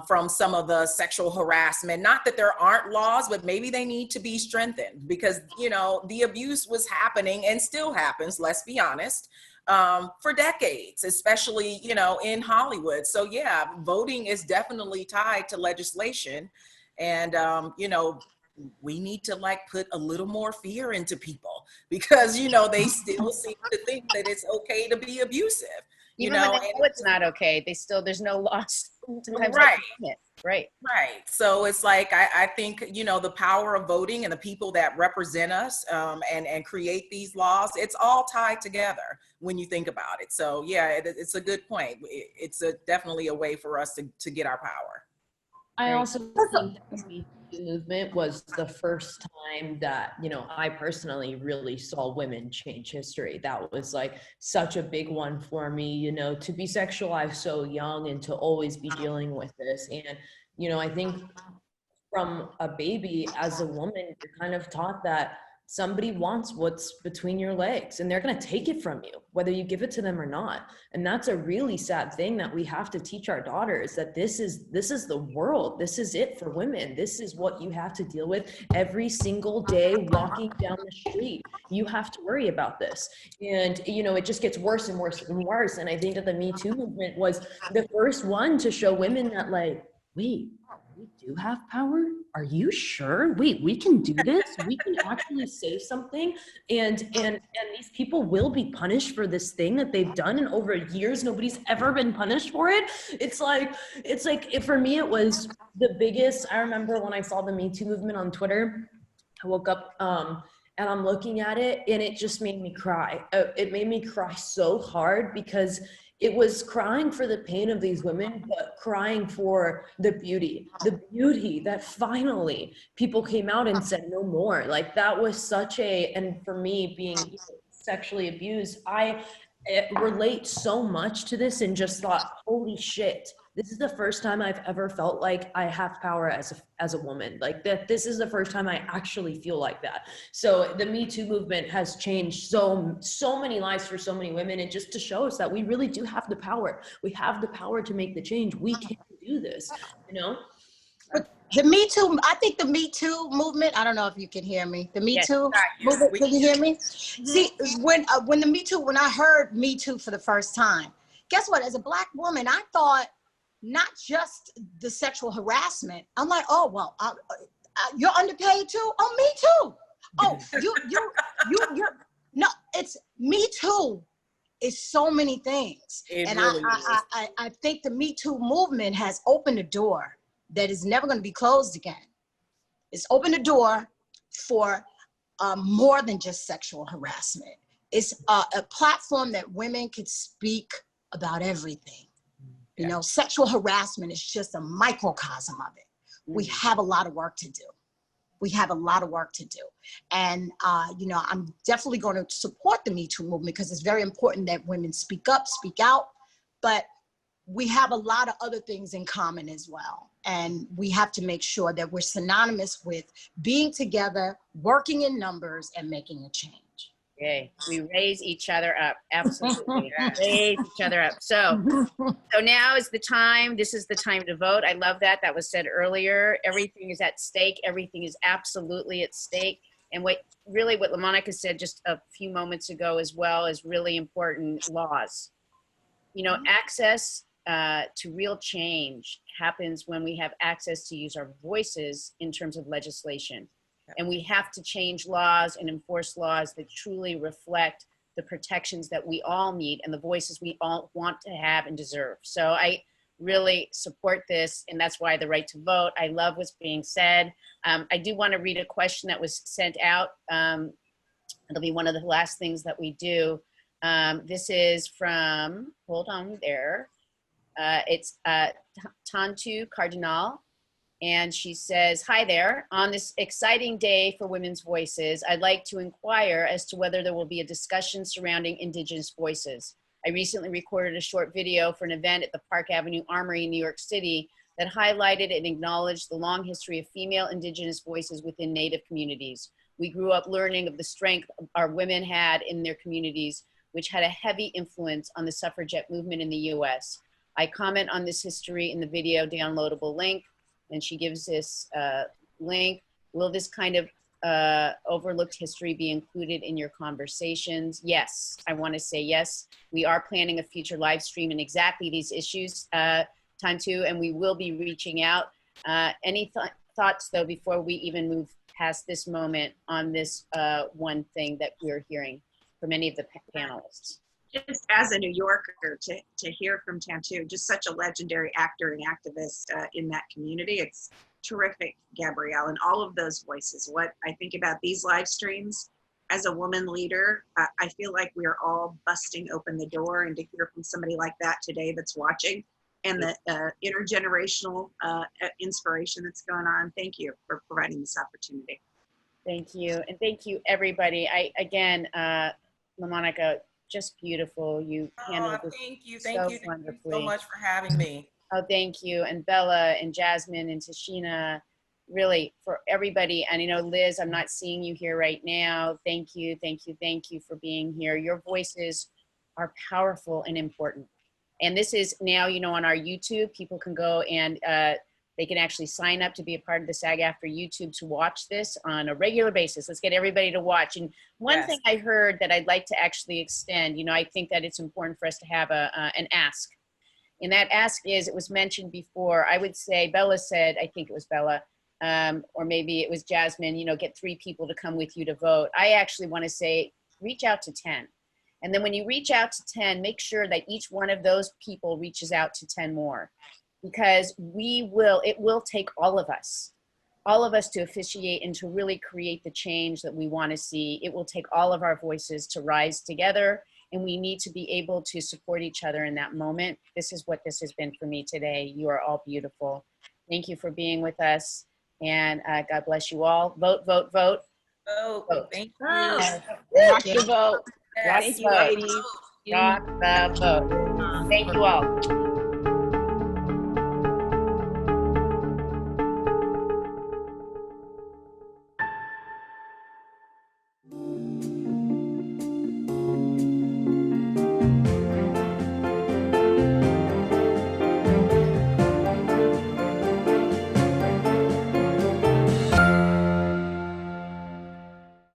from some of the sexual harassment. Not that there aren't laws, but maybe they need to be strengthened because, you know, the abuse was happening and still happens, let's be honest, for decades, especially, you know, in Hollywood. So yeah, voting is definitely tied to legislation. And, you know, we need to like put a little more fear into people because, you know, they still seem to think that it's okay to be abusive. Even when they know it's not okay, they still, there's no loss. Sometimes right. Right. So it's like, I think, you know, the power of voting and the people that represent us and create these laws, it's all tied together when you think about it. So yeah, it's a good point. It's definitely a way for us to get our power. I also think the Me Too movement was the first time that, you know, I personally really saw women change history. That was like such a big one for me, you know, to be sexualized so young and to always be dealing with this. And, you know, I think from a baby as a woman, you're kind of taught that somebody wants what's between your legs and they're going to take it from you, whether you give it to them or not. And that's a really sad thing that we have to teach our daughters, that this is the world. This is it for women. This is what you have to deal with every single day walking down the street. You have to worry about this. And, you know, it just gets worse and worse and worse. And I think that the Me Too movement was the first one to show women that, like, wait, we do have power? Are you sure? Wait, we can do this? We can actually say something, and these people will be punished for this thing that they've done, and over years nobody's ever been punished for it. It's like for me it was the biggest. I remember when I saw the Me Too movement on Twitter, I woke up and I'm looking at it and it just made me cry. It made me cry so hard because it was crying for the pain of these women, but crying for the beauty that finally people came out and said no more. Like that was such and for me being sexually abused, I relate so much to this and just thought, holy shit, this is the first time I've ever felt like I have power as a woman. Like that, this is the first time I actually feel like that. So the Me Too movement has changed so many lives for so many women, and just to show us that we really do have the power. We have the power to make the change. We can do this, you know? But the Me Too, I think the Me Too movement, I don't know if you can hear me. The Me Too movement, can you hear me? Mm-hmm. See, when the Me Too, when I heard Me Too for the first time, guess what? As a Black woman, I thought, not just the sexual harassment. I'm like, oh, well, you're underpaid too? Oh, me too. Oh, you're no, it's Me Too. It's so many things. And really I think the Me Too movement has opened a door that is never going to be closed again. It's opened a door for more than just sexual harassment. It's a platform that women could speak about everything. You know, sexual harassment is just a microcosm of it. We have a lot of work to do. We have a lot of work to do. And, you know, I'm definitely going to support the Me Too movement because it's very important that women speak up, speak out. But we have a lot of other things in common as well. And we have to make sure that we're synonymous with being together, working in numbers, and making a change. Okay, we raise each other up. Absolutely. Raise each other up. So now is the time. This is the time to vote. I love that. That was said earlier. Everything is at stake. Everything is absolutely at stake. And what LaMonica said just a few moments ago as well is really important: laws. You know, access to real change happens when we have access to use our voices in terms of legislation. And we have to change laws and enforce laws that truly reflect the protections that we all need and the voices we all want to have and deserve. So I really support this, and that's why the right to vote. I love what's being said. I do want to read a question that was sent out. It'll be one of the last things that we do. This is from, hold on there. It's Tantu Cardinal. And she says, hi there. On this exciting day for women's voices, I'd like to inquire as to whether there will be a discussion surrounding Indigenous voices. I recently recorded a short video for an event at the Park Avenue Armory in New York City that highlighted and acknowledged the long history of female Indigenous voices within Native communities. We grew up learning of the strength our women had in their communities, which had a heavy influence on the suffragette movement in the US. I comment on this history in the video downloadable link. And she gives this link. Will this kind of overlooked history be included in your conversations? Yes, I want to say yes. We are planning a future live stream in exactly these issues, Tantu, and we will be reaching out. Any thoughts, though, before we even move past this moment on this one thing that we're hearing from many of the panelists? Just as a New Yorker, to hear from Tantu, just such a legendary actor and activist in that community. It's terrific, Gabrielle, and all of those voices. What I think about these live streams as a woman leader, I feel like we are all busting open the door, and to hear from somebody like that today that's watching, and the intergenerational inspiration that's going on. Thank you for providing this opportunity. Thank you, and thank you, everybody. Again, LaMonica, just beautiful. You handled this thank you wonderfully. so much for having me. Oh, thank you. And Bella and Jasmine and Tichina, really for everybody. And you know, Liz, I'm not seeing you here right now. Thank you for being here. Your voices are powerful and important. And this is now, you know, on our YouTube, people can go and they can actually sign up to be a part of the SAG-AFTRA YouTube to watch this on a regular basis. Let's get everybody to watch. And one thing I heard that I'd like to actually extend, you know, I think that it's important for us to have an ask. And that ask is, it was mentioned before, I would say, Bella said, I think it was Bella, or maybe it was Jasmine, you know, get 3 people to come with you to vote. I actually want to say, reach out to 10. And then when you reach out to 10, make sure that each one of those people reaches out to 10 more. Because it will take all of us to officiate and to really create the change that we want to see. It will take all of our voices to rise together, and we need to be able to support each other in that moment. This is what this has been for me today. You are all beautiful. Thank you for being with us, and God bless you all. Vote, vote, vote. Vote. Thank you. Rock the vote. Yes. Thank you, ladies. Rock the vote. Thank you all.